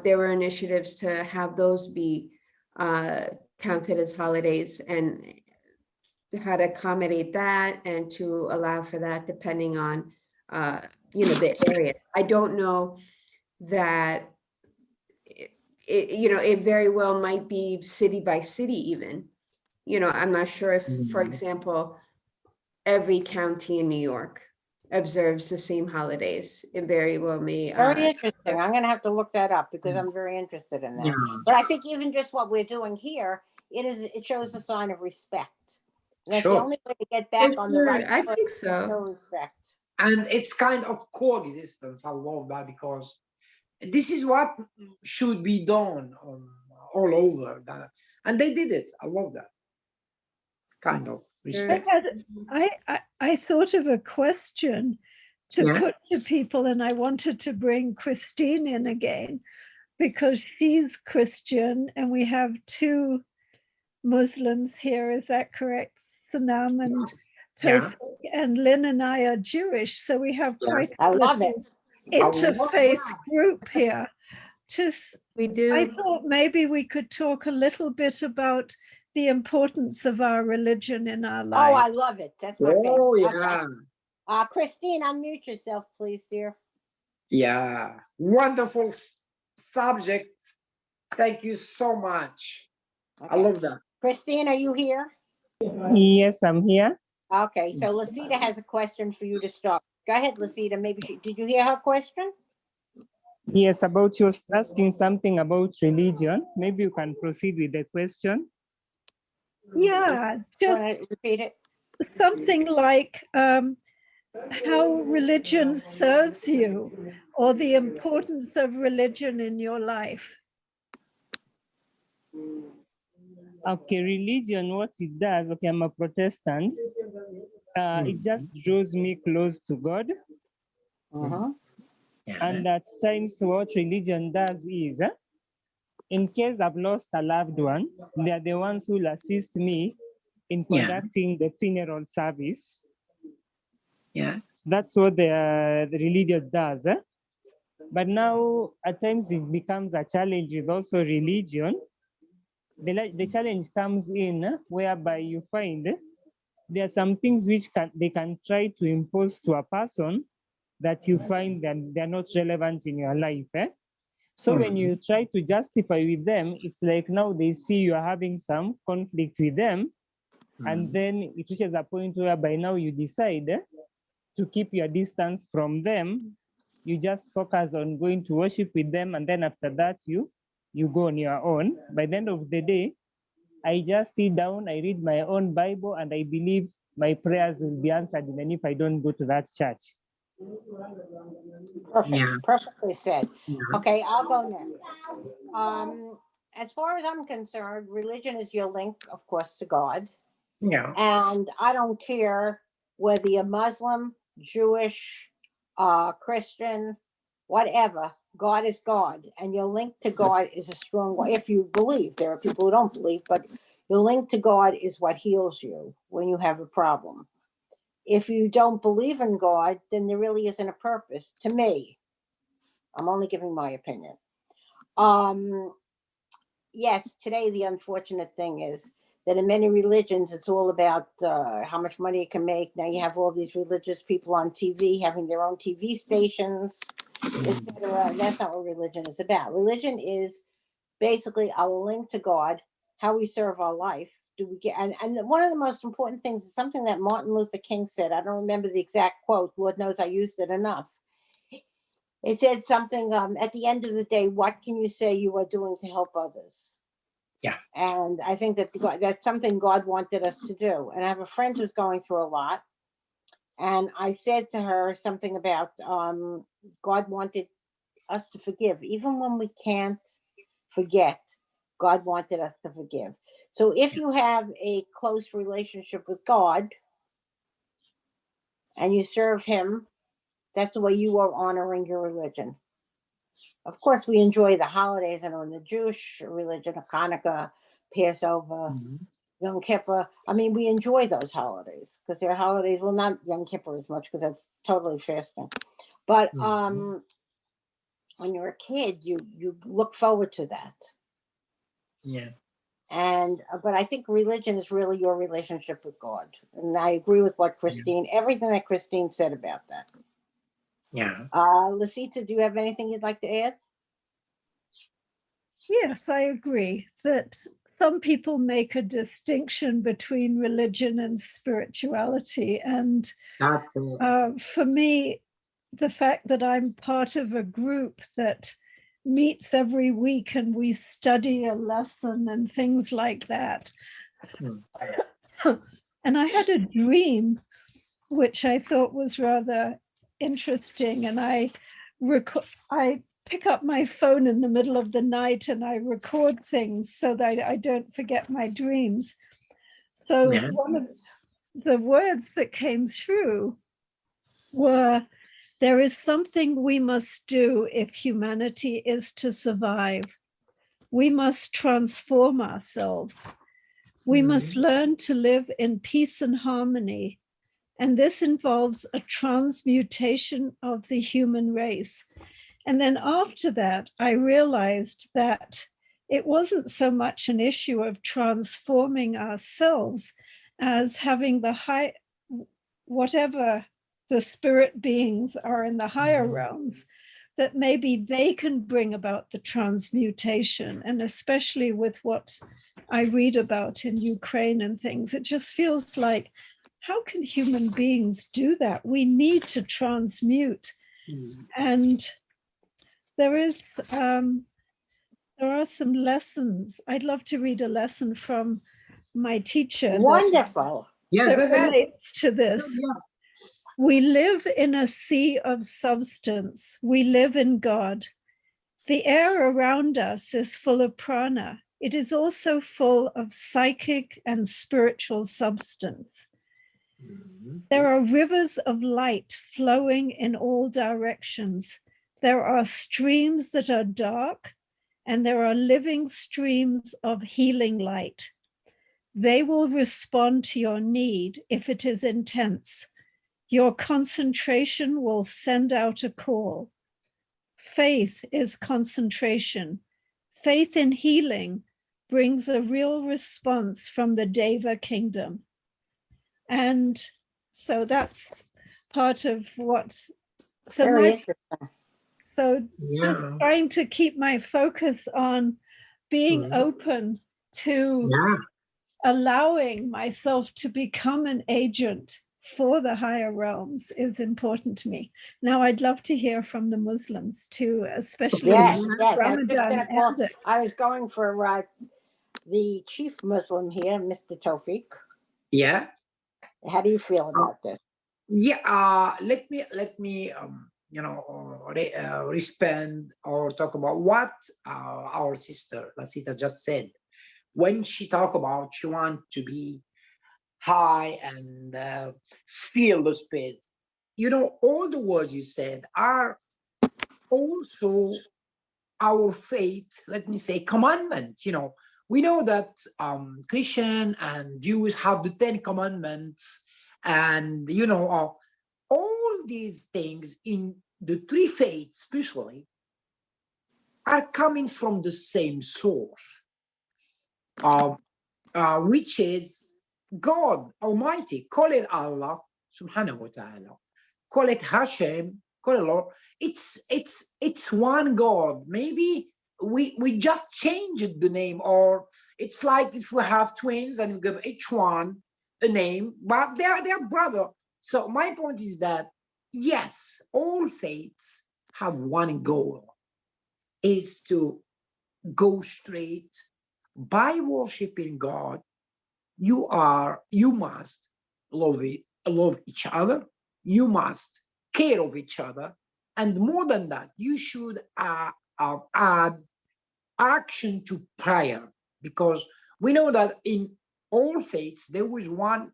There were initiatives to have those be counted as holidays and how to accommodate that and to allow for that depending on the area. I don't know that it very well might be city by city even. I'm not sure if, for example, every county in New York observes the same holidays. It very well may. Very interesting. I'm gonna have to look that up because I'm very interested in that. Yeah. But I think even just what we're doing here, it shows a sign of respect. And that's the Sure. only way to get back on the right I foot, think is so. show respect. And it's kind of coexistence. I love that because this is what should be done all over. And they did it. I love that kind of respect. I thought of a question to Yeah. put to people, and I wanted to bring Christine in again because she's Christian and we have two Muslims here. Is that correct? Sanam and Yeah. Tofik, and Lynn and I are Jewish, so we have Yeah. quite I a love little it. interfaith group here. We do. I thought maybe we could talk a little bit about the importance of our religion in our Oh, life. I love it. That's my Oh, favorite. yeah. Christine, unmute yourself, please, dear. Yeah. Wonderful subject. Thank you so much. I Okay. love that. Christine, are you here? Yes, I'm here. Okay, so Lucita has a question for you to start. Go ahead, Lucita. Did you hear her question? Yes, about you asking something about religion. Maybe you can proceed with the question. Yeah, just repeat it. something like how religion serves you or the importance of religion in your life. Okay, religion, what it does, okay, I'm a Protestant. It just draws me close to God. And at times what religion does is, in case I've lost a loved one, they are the ones who will assist me in conducting the funeral service. Yeah. That's what the religion does. But now at times it becomes a challenge with also religion. The challenge comes in whereby you find there are some things which they can try to impose to a person that you find that they're not relevant in your life. So when you try to justify with them, it's like now they see you are having some conflict with them. And then it reaches a point whereby now you decide to keep your distance from them. You just focus on going to worship with them. And then after that, you go on your own. By the end of the day, I just sit down, I read my own Bible, and I believe my prayers will be answered even if I don't go to that church. Perfect. Yeah. Perfectly said. Yeah. Okay, I'll go next. As far as I'm concerned, religion is your link, of course, to God. Yeah. And I don't care whether you're Muslim, Jewish, Christian, whatever, God is God, and your link to God is a strong one. If you believe, there are people who don't believe, but your link to God is what heals you when you have a problem. If you don't believe in God, then there really isn't a purpose to me. I'm only giving my opinion. Yes, today the unfortunate thing is that in many religions, it's all about how much money you can make. Now you have all these religious people on TV having their own TV stations, etc. That's not what religion is about. Religion is basically our link to God, how we serve our life. Do we get and one of the most important things is something that Martin Luther King said. I don't remember the exact quote. Lord knows I used it enough. It said something at the end of the day, what can you say you are doing to help others? Yeah. And I think that that's something God wanted us to do. And I have a friend who's going through a lot. And I said to her something about God wanted us to forgive. Even when we can't forget, God wanted us to forgive. So if you have a close relationship with God and you serve him, that's the way you are honoring your religion. Of course, we enjoy the holidays, and on the Jewish religion, Hanukkah, Passover, Yom Kippur. I mean, we enjoy those holidays because they're holidays. Well, not Yom Kippur as much because that's totally fasting. But when you're a kid, you look forward to that. Yeah. And but I think religion is really your relationship with God, and I agree with what Christine, everything that Christine said about that. Yeah. Lisita, do you have anything you'd like to add? Yes, I agree that some people make a distinction between religion and spirituality. And That's for me, the fact that I'm part of a group that meets every week and we study a lesson and things like that. And I had a dream, which I thought was rather interesting. And I pick up my phone in the middle of the night and I record things so that I don't forget my dreams. So one of the words that came through were, there is something we must do if humanity is to survive. We must transform ourselves. We must learn to live in peace and harmony. And this involves a transmutation of the human race. And then after that, I realized that it wasn't so much an issue of transforming ourselves as having the whatever the spirit beings are in the higher realms, that maybe they can bring about the transmutation. And especially with what I read about in Ukraine and things, it just feels like, how can human beings do that? We need to transmute. And there are some lessons. I'd love to read a lesson from my teacher. Wonderful. That relates to this. We live in a sea of substance. We live in God. The air around us is full of prana. It is also full of psychic and spiritual substance. There are rivers of light flowing in all directions. There are streams that are dark, and there are living streams of healing light. They will respond to your need if it is intense. Your concentration will send out a call. Faith is concentration. Faith in healing brings a real response from the Deva kingdom. And so that's part of what, just trying to keep my focus on being open to allowing myself to become an agent for the higher realms is important to me. Now, I'd love to hear from the Muslims too, especially Ramadan. I was going for the chief Muslim here, Mr. Tawfiq. Yeah. How do you feel about this? Yeah. Let me respond or talk about what our sister Lasita just said. When she talked about she wants to be high and feel the spirit, all the words you said are also our faith, let me say, commandment. We know that Christian and Jews have the 10 commandments, and all these things in the three faiths, especially, are coming from the same source, which is God Almighty. Call it Allah Subhanahu wa Taala, call it Hashem, call it Lord. It's one God. Maybe we just changed the name, or it's like if we have twins and we give each one a name, but they are brother. So my point is that yes, all faiths have one goal, is to go straight by worshiping God. You must love each other. You must care of each other. And more than that, you should add action to prayer, because we know that in all faiths, there was one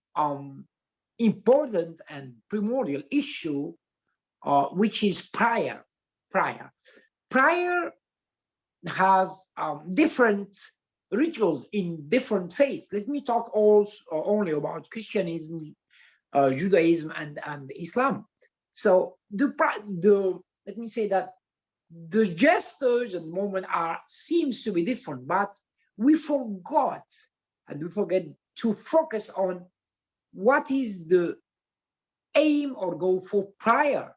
important and primordial issue, which is prayer. Prayer has different rituals in different faiths. Let me talk also only about Christianism, Judaism, and Islam. So let me say that the gestures and moment seems to be different, but we forget to focus on what is the aim or goal for prayer.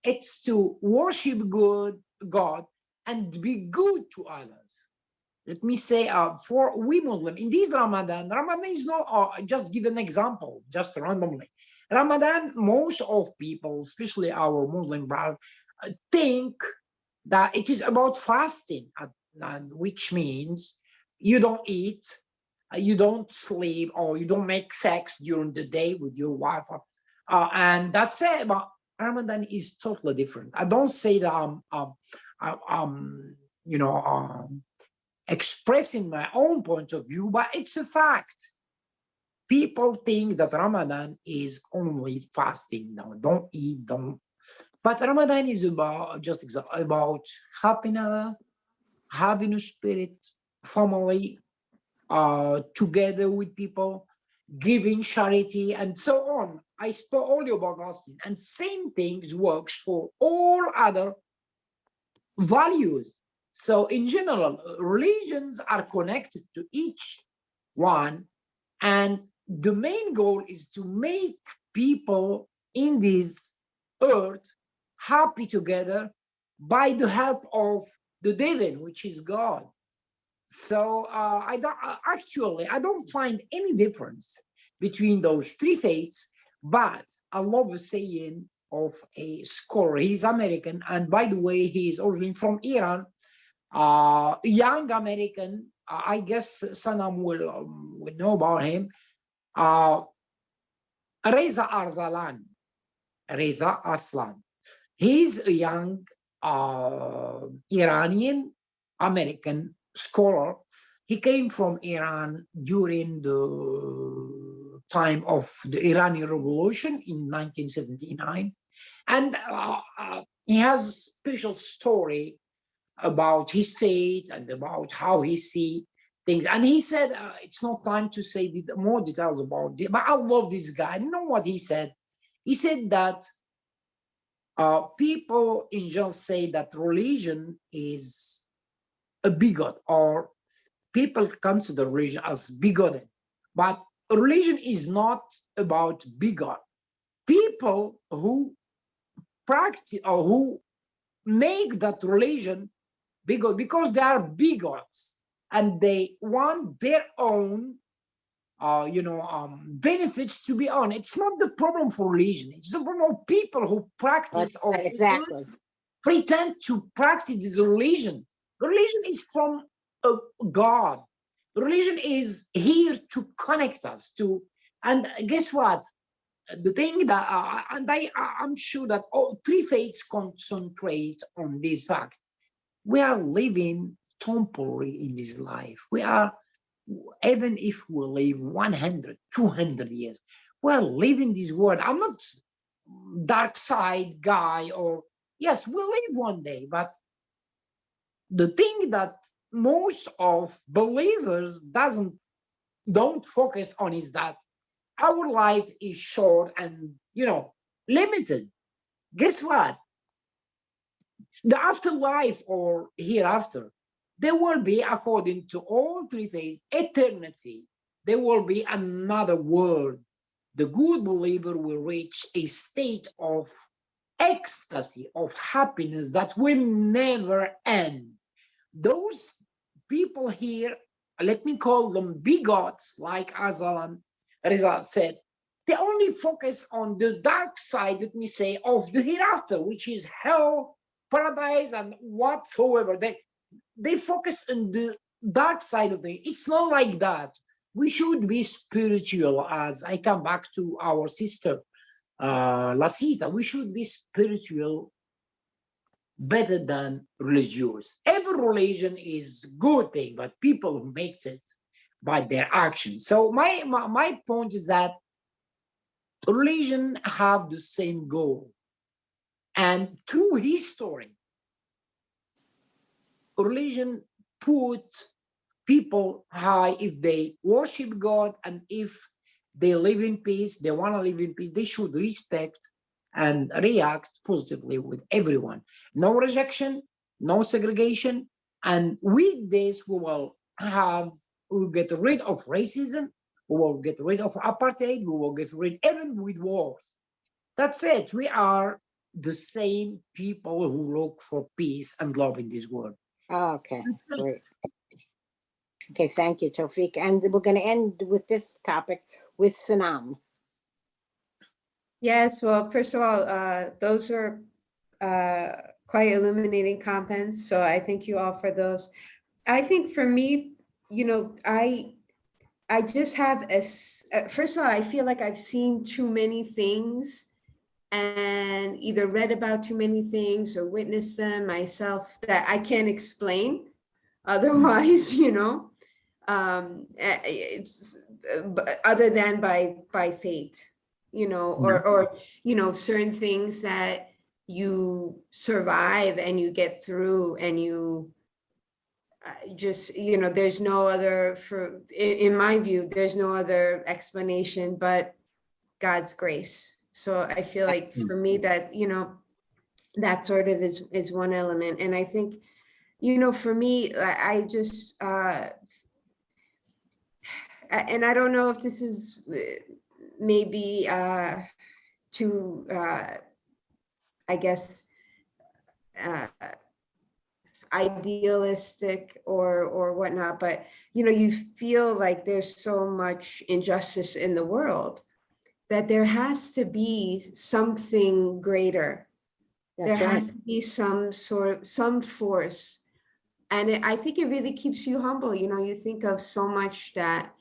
It's to worship God and be good to others. Let me say, for we Muslims, in this Ramadan is not, just give an example, just randomly. Ramadan, most of people, especially our Muslim brothers, think that it is about fasting, which means you don't eat, you don't sleep, or you don't make sex during the day with your wife. And that's it. But Ramadan is totally different. I don't say that expressing my own point of view, but it's a fact. People think that Ramadan is only fasting. No, don't eat, don't. But Ramadan is about helping other, having a spirit, family, together with people, giving charity, and so on. I spoke only about fasting, and same things works for all other values. So in general, religions are connected to each one, and the main goal is to make people in this earth happy together by the help of the divine, which is God. So I don't find any difference between those three faiths, but I love a saying of a scholar. He's American, and by the way, he is originally from Iran. Young American. I guess Sanam will know about him. Reza Aslan. He's a young Iranian American scholar. He came from Iran during the time of the Iranian Revolution in 1979. And he has a special story about his faith and about how he sees things. And he said, it's not time to say more details about it, but I love this guy. You know what he said? He said that people in general say that religion is a bigot, or people consider religion as bigoted. But religion is not about bigot. People who practice or who make that religion bigot because they are bigots and they want their own benefits to be on. It's not the problem for religion. It's the problem of people who practice or exactly pretend to practice this religion. Religion is from God. Religion is here to connect us to, and guess what? The thing that, I'm sure that all three faiths concentrate on this fact. We are living temporary in this life. We are, even if we live 100, 200 years, we're living this world. I'm not dark side guy or yes, we'll live one day, but the thing that most of believers don't focus on is that our life is short and, limited. Guess what? The afterlife or hereafter, there will be, according to all three phases, eternity. There will be another world. The good believer will reach a state of ecstasy, of happiness that will never end. Those people here, let me call them bigots, like Azal and Rizal said, they only focus on the dark side, let me say, of the hereafter, which is hell, paradise, and whatsoever. They focus on the dark side of it. It's not like that. We should be spiritual, as I come back to our sister, Lasita. We should be spiritual better than religious. Every religion is good thing, but people who makes it by their actions. So my point is that religion have the same goal, and through history, religion put people high. If they worship God and if they live in peace, they want to live in peace, they should respect and react positively with everyone. No rejection, no segregation. And with this, we'll get rid of racism, we will get rid of apartheid, we will get rid even with wars. That's it. We are the same people who look for peace and love in this world. Okay, great. Okay, thank you, Tawfiq. And we're going to end with this topic with Sanam. Yes, well, first of all, those are quite illuminating comments. So I thank you all for those. I think for me, I just have first of all, I feel like I've seen too many things and either read about too many things or witnessed them myself that I can't explain otherwise, it's, other than by faith, or certain things that you survive and you get through and you just, there's no other, in my view, there's no other explanation but God's grace. So I feel like for me that, that sort of is one element. And I think, for me, I just, and I don't know if this is maybe too, I guess, idealistic or whatnot, but you feel like there's so much injustice in the world that there has to be something greater. There has to be some force. And I think it really keeps you humble. You think of so much that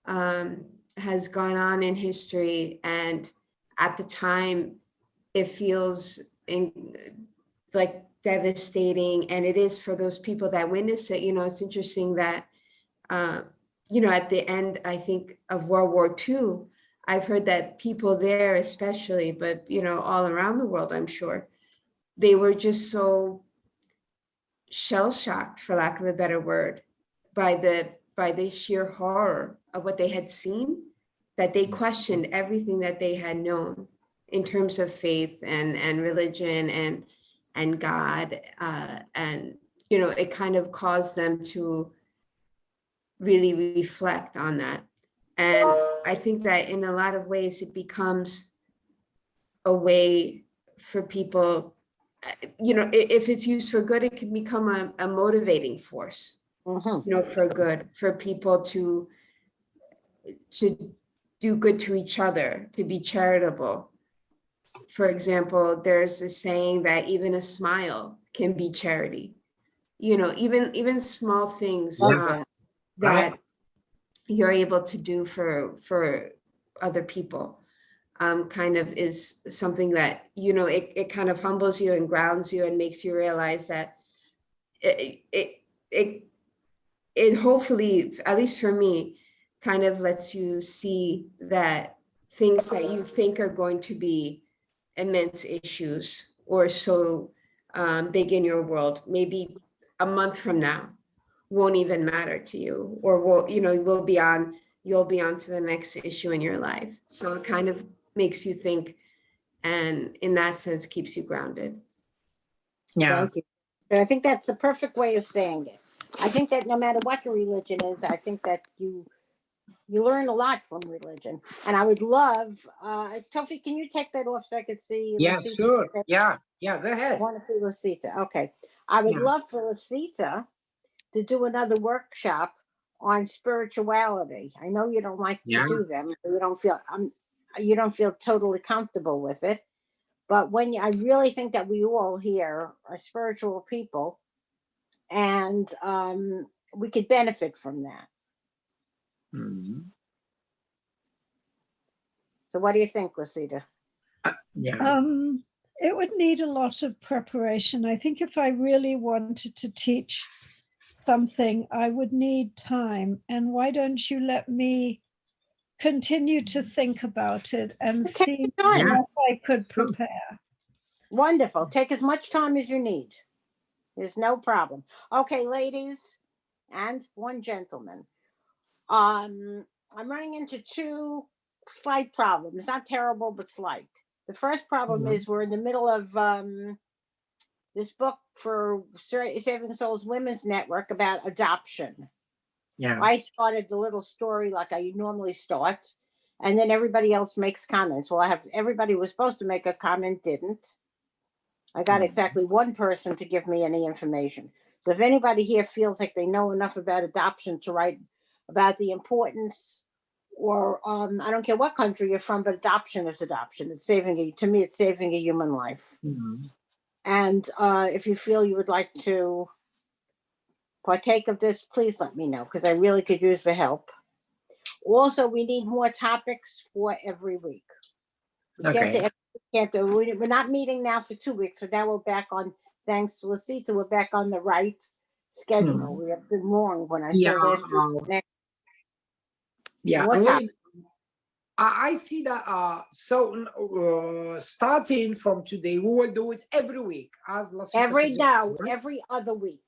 has gone on in history, and at the time it feels like devastating, and it is for those people that witness it. It's interesting that at the end, I think, of World War II, I've heard that people there especially, but all around the world, I'm sure, they were just so shell-shocked, for lack of a better word, by the sheer horror of what they had seen, that they questioned everything that they had known in terms of faith and religion and God, and it kind of caused them to really reflect on that. And I think that in a lot of ways it becomes a way for people, if it's used for good, it can become a motivating force, for good, for people to do good to each other, to be charitable. For example, there's a saying that even a smile can be charity. Even small things that you're able to do for other people kind of is something that, it kind of humbles you and grounds you and makes you realize that it hopefully, at least for me, kind of lets you see that things that you think are going to be immense issues or so big in your world, maybe a month from now won't even matter to you, or you'll be on to the next issue in your life. So it kind of makes you think, and in that sense keeps you grounded. Yeah. Thank you. And I think that's the perfect way of saying it. I think that no matter what your religion is, I think that you learn a lot from religion. And I would love, Tofi, can you take that off so I could see? Yeah, Lucita? sure. Yeah, go I ahead. want to see Lucita. Okay. I would Yeah. love for Lucita to do another workshop on spirituality. I know you don't like Yeah. to do them. You don't feel totally comfortable with it. But I really think that we all here are spiritual people, and we could benefit from that. Mhm. So what do you think, Lucita? Yeah. It would need a lot of preparation. I think if I really wanted to teach something, I would need time. And why don't you let me continue to think about it and Take see your time. Yeah. what I could Sure. prepare? Wonderful. Take as much time as you need. There's no problem. Okay, ladies and one gentleman. I'm running into two slight problems. Not terrible, but slight. The first problem Mhm. is we're in the middle of this book for Saving Souls Women's Network about adoption. Yeah. I started the little story like I normally start, and then everybody else makes comments. Well, everybody was supposed to make a comment, didn't. I got exactly one person to give me any information. So if anybody here feels like they know enough about adoption to write about the importance, or I don't care what country you're from, but adoption is adoption. It's to me, it's saving a human life. Mhm. And if you feel you would like to partake of this, please let me know, because I really could use the help. Also, we need more topics for every week. Okay. We're not meeting now for 2 weeks, so now we're back on, thanks to Lucita, we're back on the right schedule. We have been wrong when I said Yeah. this. Yeah. More topics. I see that. Starting from today, we will do it every week, as Lasita Every suggested. other week.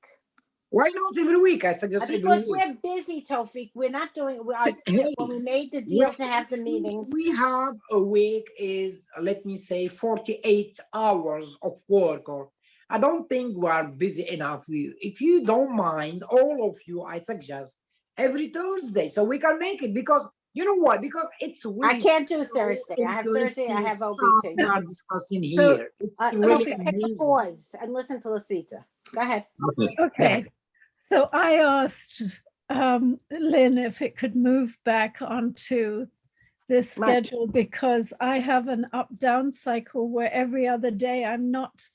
Why not every week? I suggest every Because week. we're busy, Tofik. We're not doing. Hey, When we made the deal to have the meetings, we have a week is, let me say, 48 hours of work. Or I don't think we are busy enough. If you don't mind, all of you, I suggest every Thursday so we can make it, because you know what? Because it's really I can't do Thursday. I have Thursday. I have stuff OBT. we are discussing So, here. It's really Tofik, take a amazing. pause and listen to Lucita. Go ahead. Okay. So I asked Lynn if it could move back onto this Right. schedule, because I have an up-down cycle where every other day I'm not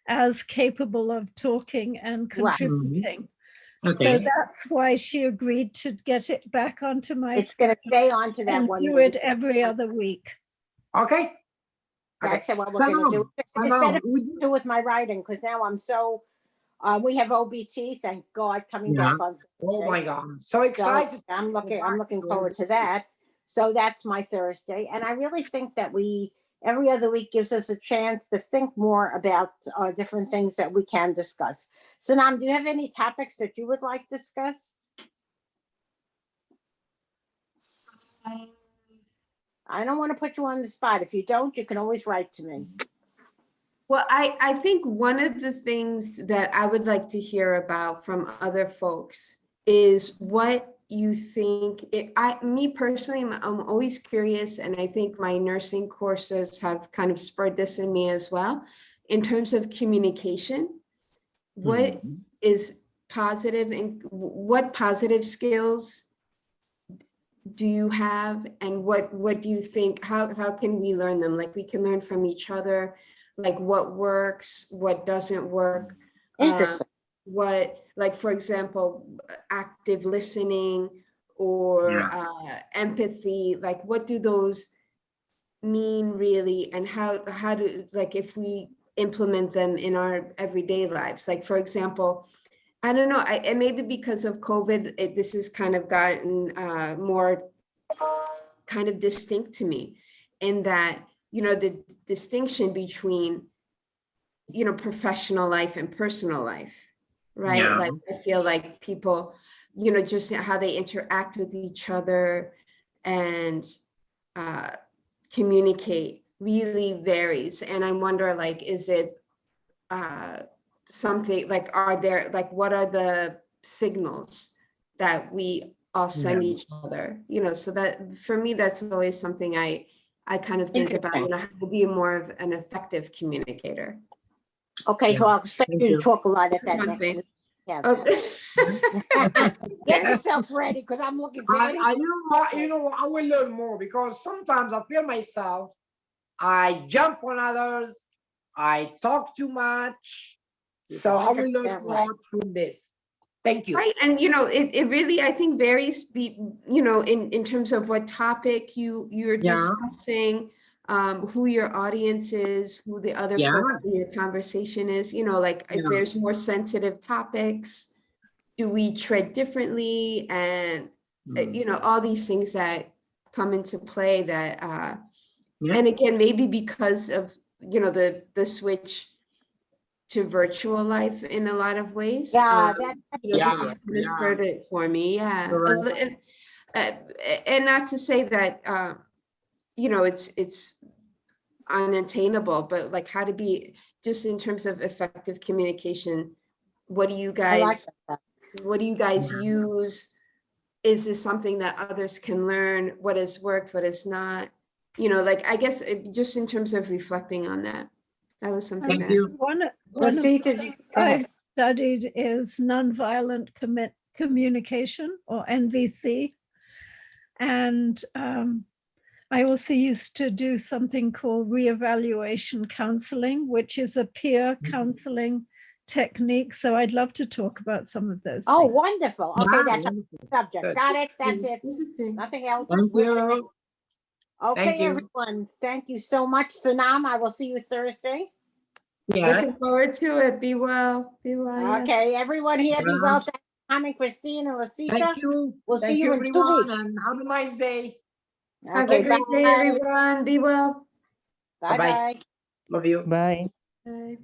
as capable of talking and Right. contributing. Okay. So that's why she agreed to get it back onto my It's going to stay on to that and one do week. it every other week. Okay. That's what we're going to do. It's better to do with my writing, because now I'm so. We have OBT, thank God, coming back on. Oh Thursday. my God! So excited! So I'm looking forward to that. So that's my Thursday, and I really think that every other week gives us a chance to think more about different things that we can discuss. Sanam, do you have any topics that you would like discussed? I don't want to put you on the spot. If you don't, you can always write to me. Well, I think one of the things that I would like to hear about from other folks is what you think. Me personally, I'm always curious, and I think my nursing courses have kind of spurred this in me as well, in terms of communication. What is positive, and what positive skills do you have, and what do you think, how can we learn them? Like, we can learn from each other, like what works, what doesn't work. Interesting. What, like, for example, active listening or empathy, like what do those mean really, and how do, like, if we implement them in our everyday lives? Like, for example, I don't know, and maybe because of COVID, this has kind of gotten more kind of distinct to me, in that, the distinction between professional life and personal life, right? Yeah. Like I feel like people, just how they interact with each other and communicate really varies. And I wonder, like, is it something like, what are the signals that we all send Yeah. each other? So that for me, that's always something I kind of think about, Interesting. how to be more of an effective communicator. Okay, so Yeah. I'll expect Thank you to you. talk a lot at That's that one next. thing. Yeah. Okay. Get yourself ready, because I'm looking for any. You know what, I will learn more, because sometimes I feel myself, I jump on others, I talk too much. So I will learn 100% more right. from this. Thank you. Right, and it really, I think, varies in terms of what topic you're Yeah. discussing, who your audience is, who the other Yeah. folks in your conversation is, like if Yeah. there's more sensitive topics, do we tread differently? And all these things that come into play that Yeah. and again, maybe because of the switch to virtual life in a lot of ways. Yeah, Yeah. This is gonna Yeah. start it for me, yeah. Correct. And not to say that it's unattainable, but like how to be, just in terms of effective communication, what do you I like guys that. use? Is this something that others can learn? What has worked, what has not? Like, I guess just in terms of reflecting on that, that was something Thank that. you. One of Rosita, the go I've ahead. studied is nonviolent communication, or NVC. And I also used to do something called reevaluation counseling, which is a peer counseling technique. So I'd love to talk about some of those Oh, things. wonderful. Okay, Yeah, that's a wonderful. subject. Good. Got it. That's it. Interesting. Nothing else. Thank We're you. finished. Okay, Thank you. everyone. Thank you so much, Sanam. I will see you Thursday. Yeah. Looking forward to it. Be well. Be well. Yes. Okay, everyone here, be Yeah. well. Thank you for coming, Christine and Lasita. Thank you. We'll see Thank you you, in 2 everyone, weeks. and have a nice day. Have Okay, a great day, bye. everyone. Be well. Bye-bye. Love you. Bye. Bye.